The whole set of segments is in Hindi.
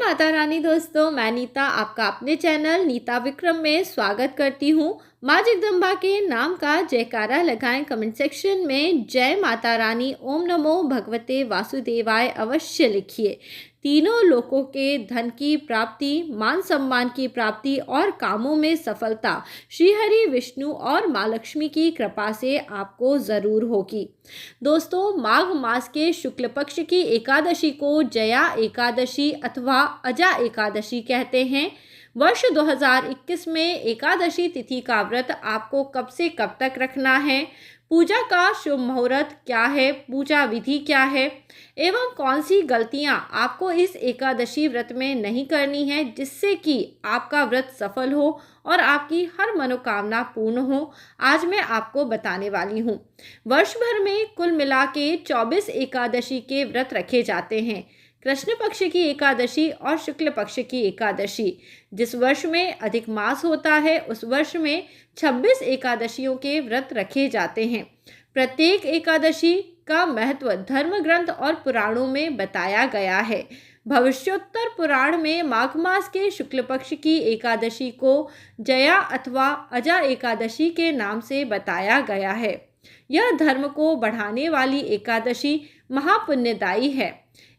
माता रानी दोस्तों, मैं नीता आपका अपने चैनल नीता विक्रम में स्वागत करती हूँ। माँ जगदम्बा के नाम का जयकारा लगाएं कमेंट सेक्शन में। जय माता रानी, ओम नमो भगवते वासुदेवाय अवश्य लिखिए। तीनों लोकों के धन की प्राप्ति, मान सम्मान की प्राप्ति और कामों में सफलता श्री हरि विष्णु और माँ लक्ष्मी की कृपा से आपको ज़रूर होगी। दोस्तों, माघ मास के शुक्ल पक्ष की एकादशी को जया एकादशी अथवा अजा एकादशी कहते हैं। वर्ष 2021 में एकादशी तिथि का व्रत आपको कब से कब तक रखना है, पूजा का शुभ मुहूर्त क्या है, पूजा विधि क्या है एवं कौन सी गलतियां आपको इस एकादशी व्रत में नहीं करनी है जिससे कि आपका व्रत सफल हो और आपकी हर मनोकामना पूर्ण हो, आज मैं आपको बताने वाली हूँ। वर्ष भर में कुल मिला के 24 एकादशी के व्रत रखे जाते हैं। कृष्ण पक्ष की एकादशी और शुक्ल पक्ष की एकादशी। जिस वर्ष में अधिक मास होता है उस वर्ष में 26 एकादशियों के व्रत रखे जाते हैं। प्रत्येक एकादशी का महत्व धर्म ग्रंथ और पुराणों में बताया गया है। भविष्योत्तर पुराण में माघ मास के शुक्ल पक्ष की एकादशी को जया अथवा अजा एकादशी के नाम से बताया गया है। यह धर्म को बढ़ाने वाली एकादशी महापुण्यदायी है।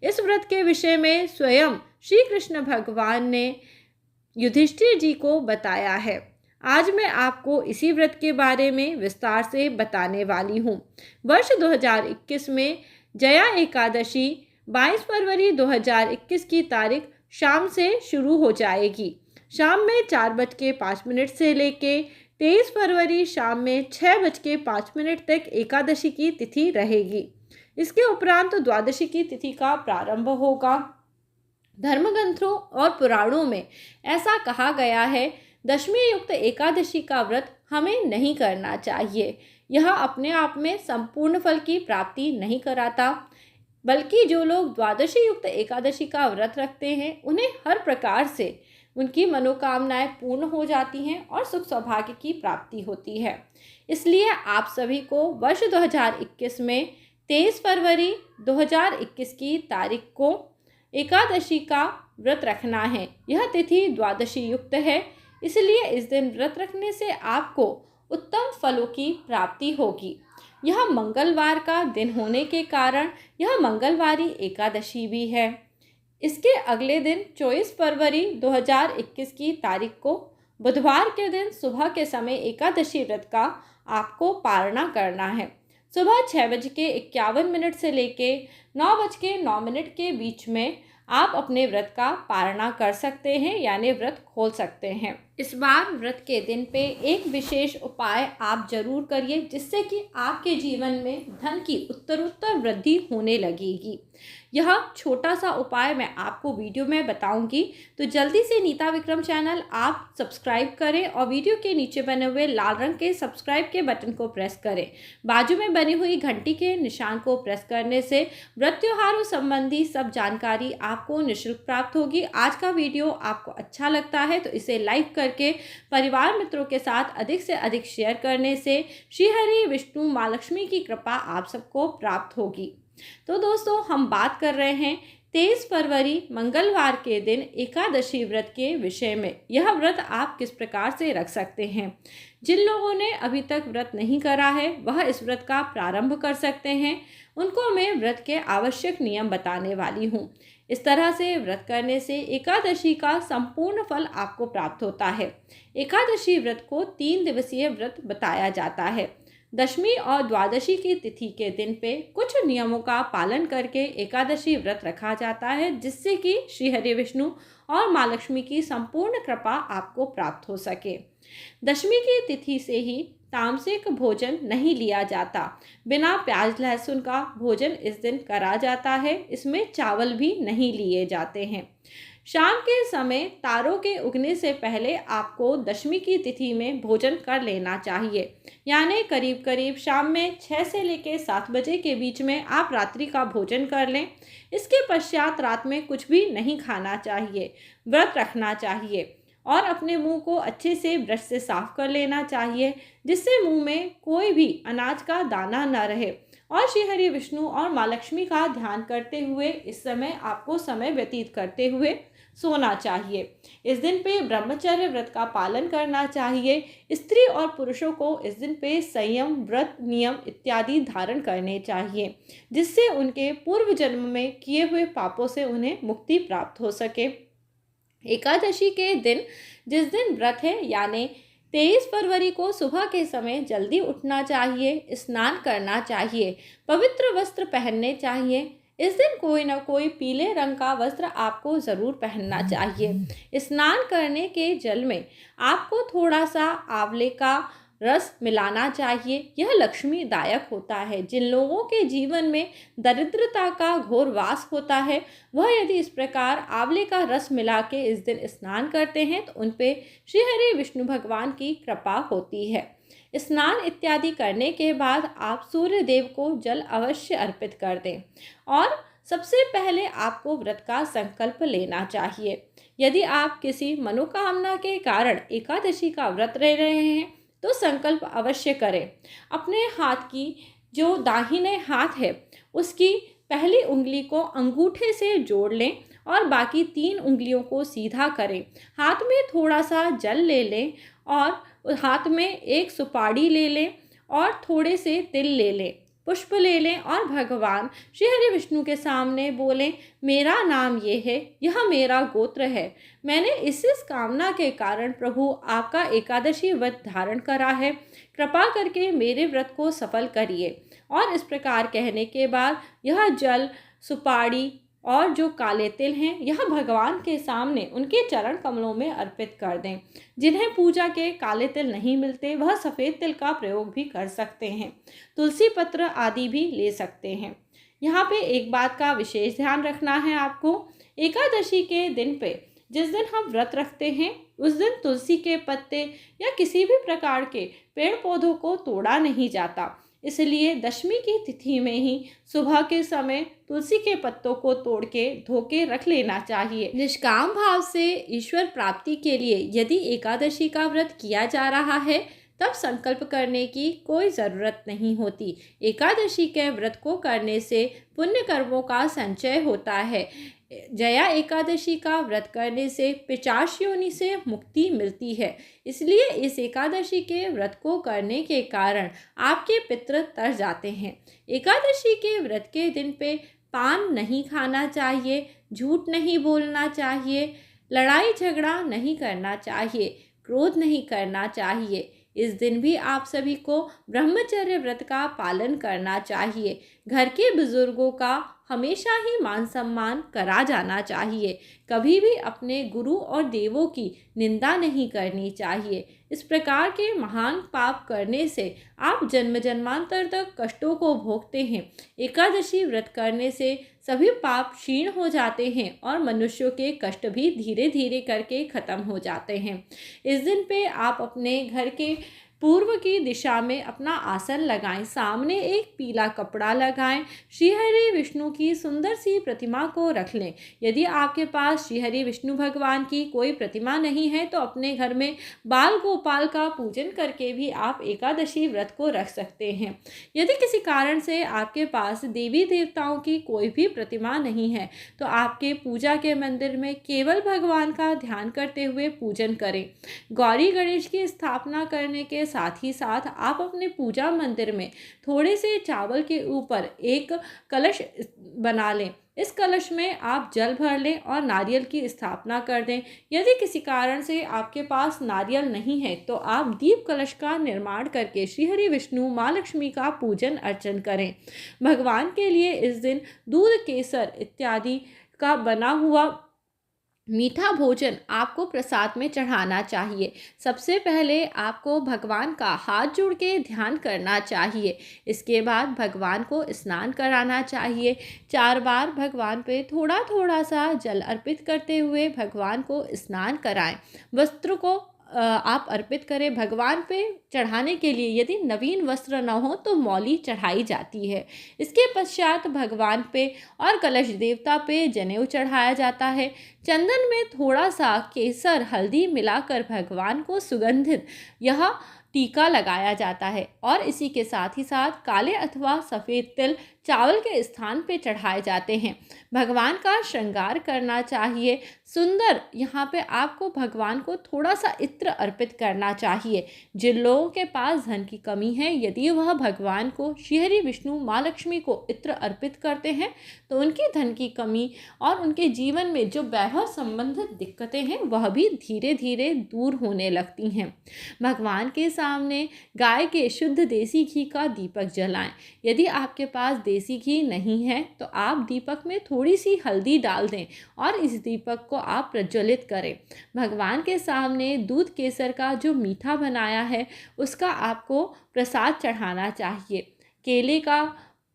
इस व्रत के विषय में स्वयं श्री कृष्ण भगवान ने युधिष्ठिर जी को बताया है। आज मैं आपको इसी व्रत के बारे में विस्तार से बताने वाली हूँ। वर्ष 2021 में जया एकादशी 22 फरवरी 2021 की तारीख शाम से शुरू हो जाएगी। शाम में 4:05 से लेके 23 फरवरी शाम में 6:05 तक एकादशी की तिथि रहेगी। इसके उपरांत द्वादशी की तिथि का प्रारंभ होगा। धर्मग्रंथों और पुराणों में ऐसा कहा गया है, दशमी युक्त एकादशी का व्रत हमें नहीं करना चाहिए। यह अपने आप में संपूर्ण फल की प्राप्ति नहीं कराता, बल्कि जो लोग द्वादशी युक्त एकादशी का व्रत रखते हैं उन्हें हर प्रकार से उनकी मनोकामनाएं पूर्ण हो जाती हैं और सुख सौभाग्य की प्राप्ति होती है। इसलिए आप सभी को वर्ष 2021 में 23 फरवरी 2021 की तारीख को एकादशी का व्रत रखना है। यह तिथि द्वादशी युक्त है, इसलिए इस दिन व्रत रखने से आपको उत्तम फलों की प्राप्ति होगी। यह मंगलवार का दिन होने के कारण यह मंगलवारी एकादशी भी है। इसके अगले दिन 24 फरवरी 2021 की तारीख को बुधवार के दिन सुबह के समय एकादशी व्रत का आपको पारणा करना है। सुबह 6:51 से लेके 9:09 के बीच में आप अपने व्रत का पारणा कर सकते हैं, यानी व्रत खोल सकते हैं। इस बार व्रत के दिन पे एक विशेष उपाय आप जरूर करिए जिससे कि आपके जीवन में धन की उत्तरोत्तर वृद्धि होने लगेगी। यह छोटा सा उपाय मैं आपको वीडियो में बताऊंगी, तो जल्दी से नीता विक्रम चैनल आप सब्सक्राइब करें और वीडियो के नीचे बने हुए लाल रंग के सब्सक्राइब के बटन को प्रेस करें। बाजू में बनी हुई घंटी के निशान को प्रेस करने से व्रत त्योहारों संबंधी सब जानकारी आपको निःशुल्क प्राप्त होगी। आज का वीडियो आपको अच्छा लगता है तो इसे लाइक करके परिवार मित्रों के साथ अधिक से अधिक शेयर करने से श्री हरि विष्णु माँ लक्ष्मी की कृपा आप सबको प्राप्त होगी। तो दोस्तों, हम बात कर रहे हैं 23 फरवरी मंगलवार के दिन एकादशी व्रत के विषय में। यह व्रत आप किस प्रकार से रख सकते हैं। जिन लोगों ने अभी तक व्रत नहीं करा है वह इस व्रत का प्रारंभ कर सकते हैं। उनको मैं व्रत के आवश्यक नियम बताने वाली हूँ। इस तरह से व्रत करने से एकादशी का संपूर्ण फल आपको प्राप्त होता है। एकादशी व्रत को 3 दिवसीय व्रत बताया जाता है। दशमी और द्वादशी की तिथि के दिन पे कुछ नियमों का पालन करके एकादशी व्रत रखा जाता है जिससे कि श्री हरि विष्णु और माँ लक्ष्मी की संपूर्ण कृपा आपको प्राप्त हो सके। दशमी की तिथि से ही तामसिक भोजन नहीं लिया जाता। बिना प्याज लहसुन का भोजन इस दिन करा जाता है। इसमें चावल भी नहीं लिए जाते हैं। शाम के समय तारों के उगने से पहले आपको दशमी की तिथि में भोजन कर लेना चाहिए, यानी करीब करीब शाम में 6 से लेकर 7 बजे के बीच में आप रात्रि का भोजन कर लें। इसके पश्चात रात में कुछ भी नहीं खाना चाहिए। व्रत रखना चाहिए और अपने मुंह को अच्छे से ब्रश से साफ कर लेना चाहिए जिससे मुंह में कोई भी अनाज का दाना न रहे। और श्री हरि विष्णु और माँ लक्ष्मी का ध्यान करते हुए इस समय आपको समय व्यतीत करते हुए सोना चाहिए। इस दिन पे ब्रह्मचर्य व्रत का पालन करना चाहिए। स्त्री और पुरुषों को इस दिन पे संयम, व्रत, नियम इत्यादि धारण करने चाहिए, जिससे उनके पूर्व जन्म में किए हुए पापों से उन्हें मुक्ति प्राप्त हो सके। एकादशी के दिन, जिस दिन व्रत है, यानी 23 फरवरी को सुबह के समय जल्दी उठना चाहिए, स्नान करना चाहिए, पवित्र वस्त्र पहनने चाहिए। इस दिन कोई ना कोई पीले रंग का वस्त्र आपको ज़रूर पहनना चाहिए। स्नान करने के जल में आपको थोड़ा सा आंवले का रस मिलाना चाहिए। यह लक्ष्मीदायक होता है। जिन लोगों के जीवन में दरिद्रता का घोर वास होता है, वह यदि इस प्रकार आंवले का रस मिला के इस दिन स्नान करते हैं तो उन पे श्री हरि विष्णु भगवान की कृपा होती है। स्नान इत्यादि करने के बाद आप सूर्य देव को जल अवश्य अर्पित कर दें और सबसे पहले आपको व्रत का संकल्प लेना चाहिए। यदि आप किसी मनोकामना के कारण एकादशी का व्रत रह रहे हैं तो संकल्प अवश्य करें। अपने हाथ की जो दाहिने हाथ है उसकी पहली उंगली को अंगूठे से जोड़ लें और बाकी 3 उंगलियों को सीधा करें। हाथ में थोड़ा सा जल ले लें और हाथ में एक सुपारी ले लें और थोड़े से तिल ले लें, पुष्प ले लें और भगवान श्री हरि विष्णु के सामने बोलें, मेरा नाम ये है, यह मेरा गोत्र है, मैंने इस कामना के कारण प्रभु आपका एकादशी व्रत धारण करा है, कृपा करके मेरे व्रत को सफल करिए। और इस प्रकार कहने के बाद यह जल, सुपारी और जो काले तिल हैं, यह भगवान के सामने उनके चरण कमलों में अर्पित कर दें। जिन्हें पूजा के काले तिल नहीं मिलते, वह सफ़ेद तिल का प्रयोग भी कर सकते हैं। तुलसी पत्र आदि भी ले सकते हैं। यहाँ पे एक बात का विशेष ध्यान रखना है आपको। एकादशी के दिन पे जिस दिन हम व्रत रखते हैं, उस दिन तुलसी के पत्ते या किसी भी प्रकार के पेड़ पौधों को तोड़ा नहीं जाता। इसलिए दशमी की तिथि में ही सुबह के समय तुलसी के पत्तों को तोड़ के धो के रख लेना चाहिए। निष्काम भाव से ईश्वर प्राप्ति के लिए यदि एकादशी का व्रत किया जा रहा है तब संकल्प करने की कोई ज़रूरत नहीं होती। एकादशी के व्रत को करने से पुण्य कर्मों का संचय होता है। जया एकादशी का व्रत करने से पिशाच योनि से मुक्ति मिलती है। इसलिए इस एकादशी के व्रत को करने के कारण आपके पितृ तर जाते हैं। एकादशी के व्रत के दिन पे पान नहीं खाना चाहिए, झूठ नहीं बोलना चाहिए, लड़ाई झगड़ा नहीं करना चाहिए, क्रोध नहीं करना चाहिए। इस दिन भी आप सभी को ब्रह्मचर्य व्रत का पालन करना चाहिए। घर के बुजुर्गों का हमेशा ही मान सम्मान करा जाना चाहिए। कभी भी अपने गुरु और देवों की निंदा नहीं करनी चाहिए। इस प्रकार के महान पाप करने से आप जन्म जन्मांतर तक कष्टों को भोगते हैं। एकादशी व्रत करने से सभी पाप क्षीण हो जाते हैं और मनुष्यों के कष्ट भी धीरे धीरे करके खत्म हो जाते हैं। इस दिन पे आप अपने घर के पूर्व की दिशा में अपना आसन लगाएं, सामने एक पीला कपड़ा लगाएं, श्री हरि विष्णु की सुंदर सी प्रतिमा को रख लें। यदि आपके पास श्री हरि विष्णु भगवान की कोई प्रतिमा नहीं है तो अपने घर में बाल गोपाल का पूजन करके भी आप एकादशी व्रत को रख सकते हैं। यदि किसी कारण से आपके पास देवी देवताओं की कोई भी प्रतिमा नहीं है तो आपके पूजा के मंदिर में केवल भगवान का ध्यान करते हुए पूजन करें। गौरी गणेश की स्थापना करने के साथ ही साथ आप अपने पूजा मंदिर में थोड़े से चावल के ऊपर एक कलश बना लें। इस कलश में आप जल भर लें और नारियल की स्थापना कर दें। यदि किसी कारण से आपके पास नारियल नहीं है तो आप दीप कलश का निर्माण करके श्री हरि विष्णु माँ लक्ष्मी का पूजन अर्चन करें। भगवान के लिए इस दिन दूध, केसर इत्यादि का बना हुआ मीठा भोजन आपको प्रसाद में चढ़ाना चाहिए। सबसे पहले आपको भगवान का हाथ जोड़ के ध्यान करना चाहिए। इसके बाद भगवान को स्नान कराना चाहिए। 4 बार भगवान पे थोड़ा थोड़ा सा जल अर्पित करते हुए भगवान को स्नान कराएं। वस्त्र को आप अर्पित करें भगवान पे चढ़ाने के लिए। यदि नवीन वस्त्र न हो तो मौली चढ़ाई जाती है। इसके पश्चात भगवान पे और कलश देवता पे जनेऊ चढ़ाया जाता है। चंदन में थोड़ा सा केसर, हल्दी मिलाकर भगवान को सुगंधित यह टीका लगाया जाता है और इसी के साथ ही साथ काले अथवा सफ़ेद तिल चावल के स्थान पे चढ़ाए जाते हैं। भगवान का श्रृंगार करना चाहिए। सुंदर यहाँ पे आपको भगवान को थोड़ा सा इत्र अर्पित करना चाहिए। जिन लोगों के पास धन की कमी है, यदि वह भगवान को, श्रीहरि विष्णु माँ लक्ष्मी को इत्र अर्पित करते हैं तो उनकी धन की कमी और उनके जीवन में जो वैभव संबंधित दिक्कतें हैं वह भी धीरे धीरे दूर होने लगती हैं। भगवान के सामने गाय के शुद्ध देसी घी का दीपक जलाएं। यदि आपके पास देसी घी नहीं है तो आप दीपक में थोड़ी सी हल्दी डाल दें और इस दीपक को आप प्रज्वलित करें। भगवान के सामने दूध केसर का जो मीठा बनाया है उसका आपको प्रसाद चढ़ाना चाहिए। केले का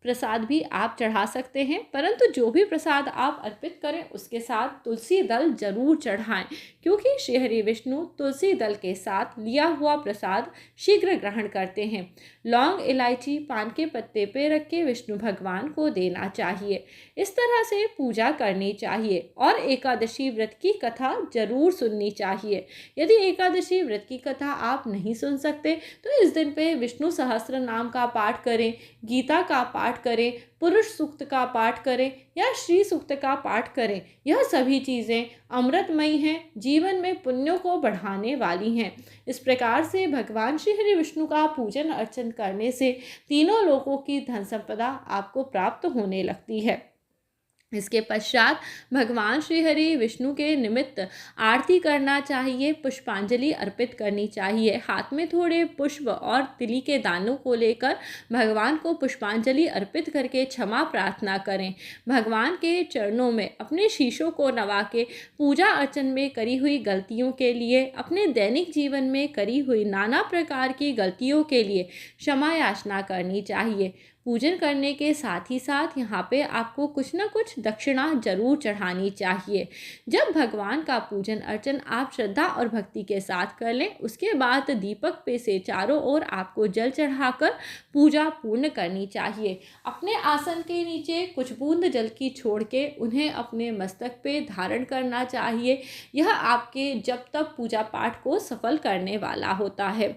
प्रसाद भी आप चढ़ा सकते हैं, परंतु जो भी प्रसाद आप अर्पित करें उसके साथ तुलसी दल जरूर चढ़ाएं, क्योंकि श्रीहरि विष्णु तुलसी दल के साथ लिया हुआ प्रसाद शीघ्र ग्रहण करते हैं। लौंग, इलायची, पान के पत्ते पे रख के विष्णु भगवान को देना चाहिए। इस तरह से पूजा करनी चाहिए और एकादशी व्रत की कथा जरूर सुननी चाहिए। यदि एकादशी व्रत की कथा आप नहीं सुन सकते तो इस दिन पे विष्णु सहस्त्र नाम का पाठ करें, गीता का पाठ करें, पुरुष सूक्त का पाठ करें या श्री सूक्त का पाठ करें। यह सभी चीज़ें अमृतमयी हैं, जीवन में पुण्यों को बढ़ाने वाली हैं। इस प्रकार से भगवान श्री हरि विष्णु का पूजन अर्चन करने से तीनों लोकों की धन संपदा आपको प्राप्त होने लगती है। इसके पश्चात भगवान श्री हरि विष्णु के निमित्त आरती करना चाहिए, पुष्पांजलि अर्पित करनी चाहिए। हाथ में थोड़े पुष्प और तिली के दानों को लेकर भगवान को पुष्पांजलि अर्पित करके क्षमा प्रार्थना करें। भगवान के चरणों में अपने शीशों को नवा के पूजा अर्चन में करी हुई गलतियों के लिए, अपने दैनिक जीवन में करी हुई नाना प्रकार की गलतियों के लिए क्षमा याचना करनी चाहिए। पूजन करने के साथ ही साथ यहाँ पे आपको कुछ न कुछ दक्षिणा जरूर चढ़ानी चाहिए। जब भगवान का पूजन अर्चन आप श्रद्धा और भक्ति के साथ कर लें, उसके बाद दीपक पे से चारों ओर आपको जल चढ़ाकर पूजा पूर्ण करनी चाहिए। अपने आसन के नीचे कुछ बूंद जल की छोड़ के उन्हें अपने मस्तक पे धारण करना चाहिए। यह आपके जब तक पूजा पाठ को सफल करने वाला होता है।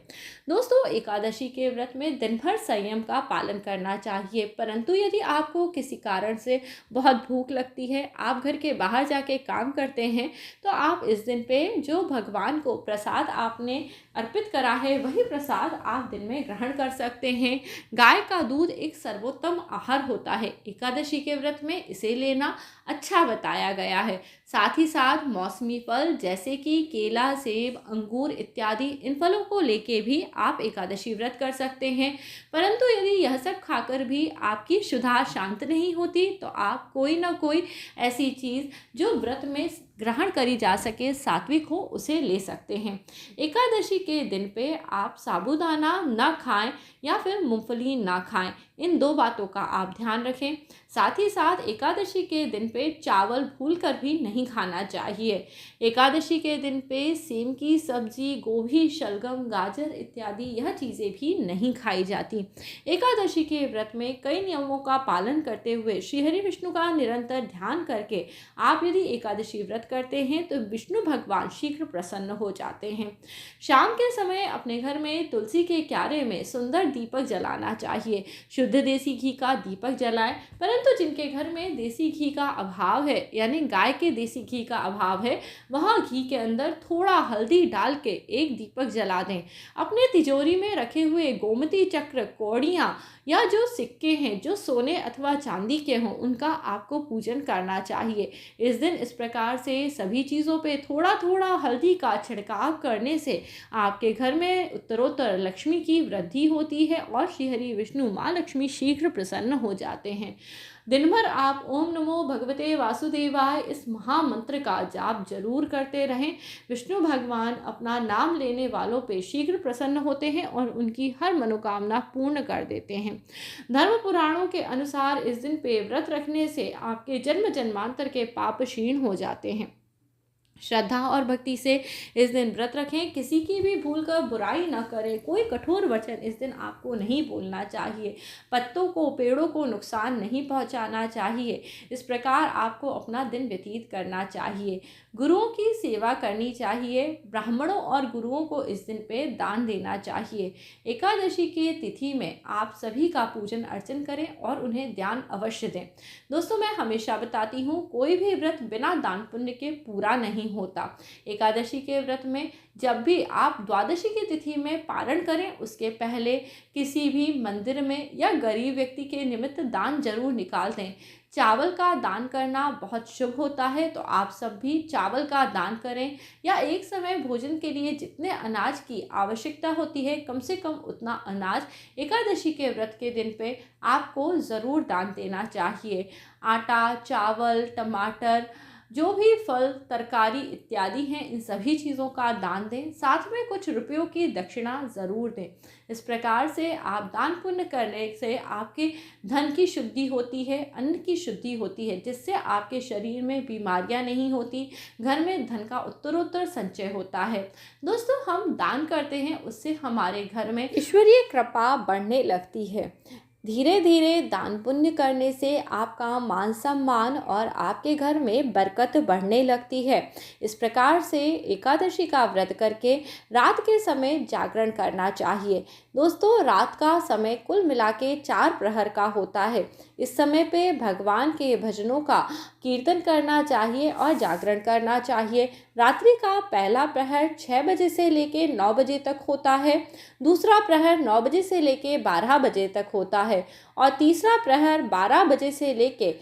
दोस्तों, एकादशी के व्रत में दिन भर संयम का पालन करना चाहिए, परंतु यदि आपको किसी कारण से बहुत भूख लगती है, आप घर के बाहर जाके काम करते हैं, तो आप इस दिन पे जो भगवान को प्रसाद आपने अर्पित करा है वही प्रसाद आप दिन में ग्रहण कर सकते हैं। गाय का दूध एक सर्वोत्तम आहार होता है। एकादशी के व्रत में इसे लेना अच्छा बताया गया है। साथ ही साथ मौसमी फल जैसे कि केला, सेब, अंगूर इत्यादि, इन फलों को लेके भी आप एकादशी व्रत कर सकते हैं। परंतु यदि यह सब खाकर भी आपकी क्षुधा शांत नहीं होती तो आप कोई ना कोई ऐसी चीज़ जो व्रत में ग्रहण करी जा सके, सात्विक हो, उसे ले सकते हैं। एकादशी के दिन पे आप साबूदाना ना खाएं या फिर मूंगफली ना खाएं। इन दो बातों का आप ध्यान रखें। साथ ही साथ एकादशी के दिन पे चावल भूलकर भी नहीं खाना चाहिए। एकादशी के दिन पे सेम की सब्जी, गोभी, शलगम, गाजर इत्यादि यह चीज़ें भी नहीं खाई जाती। एकादशी के व्रत में कई नियमों का पालन करते हुए श्रीहरि विष्णु का निरंतर ध्यान करके आप यदि एकादशी व्रत करते हैं तो विष्णु भगवान शीघ्र प्रसन्न हो जाते हैं। शाम के समय अपने घर में तुलसी के क्यारे में सुंदर दीपक जलाना चाहिए। शुद्ध देसी घी का दीपक जलाएं, परंतु जिनके घर में देसी घी का अभाव है, यानी गाय के देसी घी का अभाव है, वहाँ घी के अंदर थोड़ा हल्दी डाल के एक दीपक जला दें। अपने तिजोरी में रखे हुए गोमती चक्र, कौड़ियाँ या जो सिक्के हैं जो सोने अथवा चांदी के हों, उनका आपको पूजन करना चाहिए। इस दिन इस प्रकार से सभी चीज़ों पे थोड़ा थोड़ा हल्दी का छिड़काव करने से आपके घर में उत्तरोत्तर लक्ष्मी की वृद्धि होती है और श्रीहरि विष्णु माँ लक्ष्मी शीघ्र प्रसन्न हो जाते हैं। दिन भर आप ओम नमो भगवते वासुदेवाय इस महामंत्र का जाप जरूर करते रहें। विष्णु भगवान अपना नाम लेने वालों पे शीघ्र प्रसन्न होते हैं और उनकी हर मनोकामना पूर्ण कर देते हैं। धर्म पुराणों के अनुसार इस दिन पे व्रत रखने से आपके जन्म जन्मांतर के पाप क्षीण हो जाते हैं। श्रद्धा और भक्ति से इस दिन व्रत रखें। किसी की भी भूल कर बुराई न करें। कोई कठोर वचन इस दिन आपको नहीं बोलना चाहिए। पत्तों को, पेड़ों को नुकसान नहीं पहुंचाना चाहिए। इस प्रकार आपको अपना दिन व्यतीत करना चाहिए। गुरुओं की सेवा करनी चाहिए। ब्राह्मणों और गुरुओं को इस दिन पे दान देना चाहिए। एकादशी की तिथि में आप सभी का पूजन अर्चन करें और उन्हें ध्यान अवश्य दें। दोस्तों, मैं हमेशा बताती हूँ, कोई भी व्रत बिना दान पुण्य के पूरा नहीं होता। एकादशी के व्रत में जब भी आप द्वादशी की तिथि में पारण करें, उसके पहले किसी भी मंदिर में या गरीब व्यक्ति के निमित्त दान जरूर निकाल दें। चावल का दान करना बहुत शुभ होता है, तो आप सब भी चावल का दान करें, या एक समय भोजन के लिए जितने अनाज की आवश्यकता होती है, कम से कम उतना अनाज एकादशी के व्रत के दिन पे आपको ज़रूर दान देना चाहिए। आटा, चावल, टमाटर, जो भी फल, तरकारी इत्यादि हैं, इन सभी चीज़ों का दान दें। साथ में कुछ रुपयों की दक्षिणा ज़रूर दें। इस प्रकार से आप दान पुण्य करने से आपके धन की शुद्धि होती है, अन्न की शुद्धि होती है, जिससे आपके शरीर में बीमारियां नहीं होती, घर में धन का उत्तरोत्तर संचय होता है। दोस्तों, हम दान करते हैं, उससे हमारे घर में ईश्वरीय कृपा बढ़ने लगती है। धीरे धीरे दान पुण्य करने से आपका मान सम्मान और आपके घर में बरकत बढ़ने लगती है। इस प्रकार से एकादशी का व्रत करके रात के समय जागरण करना चाहिए। दोस्तों, रात का समय कुल मिला के 4 प्रहर का होता है। इस समय पे भगवान के भजनों का कीर्तन करना चाहिए और जागरण करना चाहिए। रात्रि का पहला प्रहर 6 बजे से लेके 9 बजे तक होता है। दूसरा प्रहर 9 बजे से लेके 12 बजे तक होता है और तीसरा प्रहर 12 बजे से लेके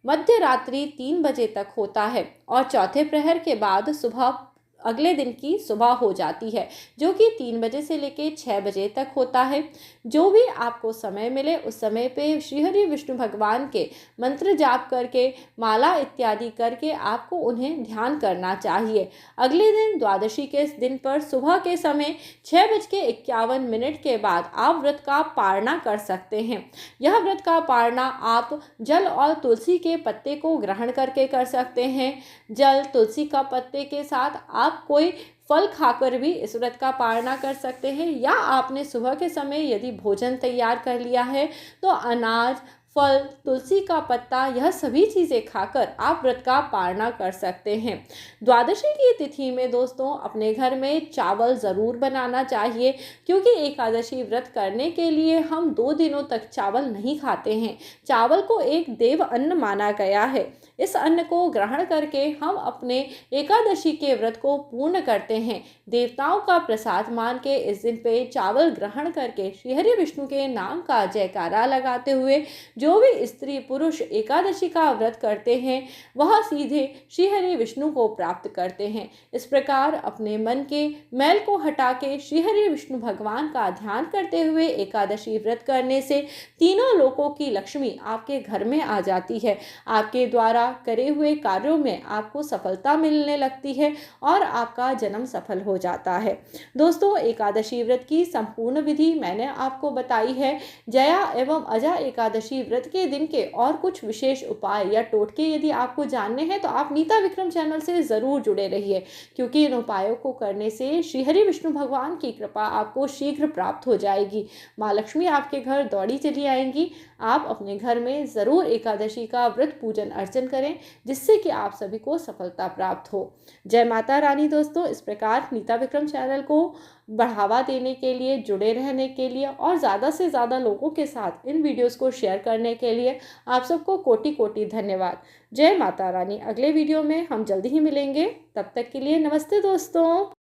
मध्य रात्रि 3 बजे तक होता है और चौथे प्रहर के बाद सुबह अगले दिन की सुबह हो जाती है, जो कि 3 बजे से लेके 6 बजे तक होता है। जो भी आपको समय मिले उस समय पे श्री हरि विष्णु भगवान के मंत्र जाप करके, माला इत्यादि करके आपको उन्हें ध्यान करना चाहिए। अगले दिन द्वादशी के दिन पर सुबह के समय 6:51 के बाद आप व्रत का पारणा कर सकते हैं। यह व्रत का पारणा आप जल और तुलसी के पत्ते को ग्रहण करके कर सकते हैं। जल, तुलसी का पत्ते के साथ आप कोई फल खाकर भी इस व्रत का पारणा कर सकते हैं, या आपने सुबह के समय यदि भोजन तैयार कर लिया है तो अनाज, फल, तुलसी का पत्ता, यह सभी चीज़ें खाकर आप व्रत का पारणा कर सकते हैं। द्वादशी की तिथि में दोस्तों अपने घर में चावल ज़रूर बनाना चाहिए, क्योंकि एकादशी व्रत करने के लिए हम 2 दिनों तक चावल नहीं खाते हैं। चावल को एक देव अन्न माना गया है। इस अन्न को ग्रहण करके हम अपने एकादशी के व्रत को पूर्ण करते हैं। देवताओं का प्रसाद मान के इस दिन पे चावल ग्रहण करके श्री हरि विष्णु के नाम का जयकारा लगाते हुए जो भी स्त्री पुरुष एकादशी का व्रत करते हैं, वह सीधे श्री हरि विष्णु को प्राप्त करते हैं। इस प्रकार अपने मन के मैल को हटा के श्री हरि विष्णु भगवान का ध्यान करते हुए एकादशी व्रत करने से तीनों लोकों की लक्ष्मी आपके घर में आ जाती है। आपके द्वारा करे हुए कार्यों में आपको सफलता मिलने लगती है और आपका जन्म सफल हो जाता है। दोस्तों, एकादशी व्रत की संपूर्ण विधि मैंने आपको बताई है। जया एवं अजय एकादशी व्रत के दिन के और कुछ विशेष उपाय या टोटके यदि आपको जानने हैं तो आप नीता विक्रम चैनल से ज़रूर जुड़े रहिए, क्योंकि इन उपायों को करने से श्री हरि विष्णु भगवान की कृपा आपको शीघ्र प्राप्त हो जाएगी। माँ लक्ष्मी आपके घर दौड़ी चली आएंगी। आप अपने घर में ज़रूर एकादशी का व्रत पूजन अर्चन करें, जिससे कि आप सभी को सफलता प्राप्त हो। जय माता रानी। दोस्तों, इस प्रकार नीता विक्रम चैनल को बढ़ावा देने के लिए, जुड़े रहने के लिए और ज़्यादा से ज़्यादा लोगों के साथ इन वीडियोस को शेयर करने के लिए आप सबको कोटि कोटि धन्यवाद। जय माता रानी। अगले वीडियो में हम जल्दी ही मिलेंगे, तब तक के लिए नमस्ते दोस्तों।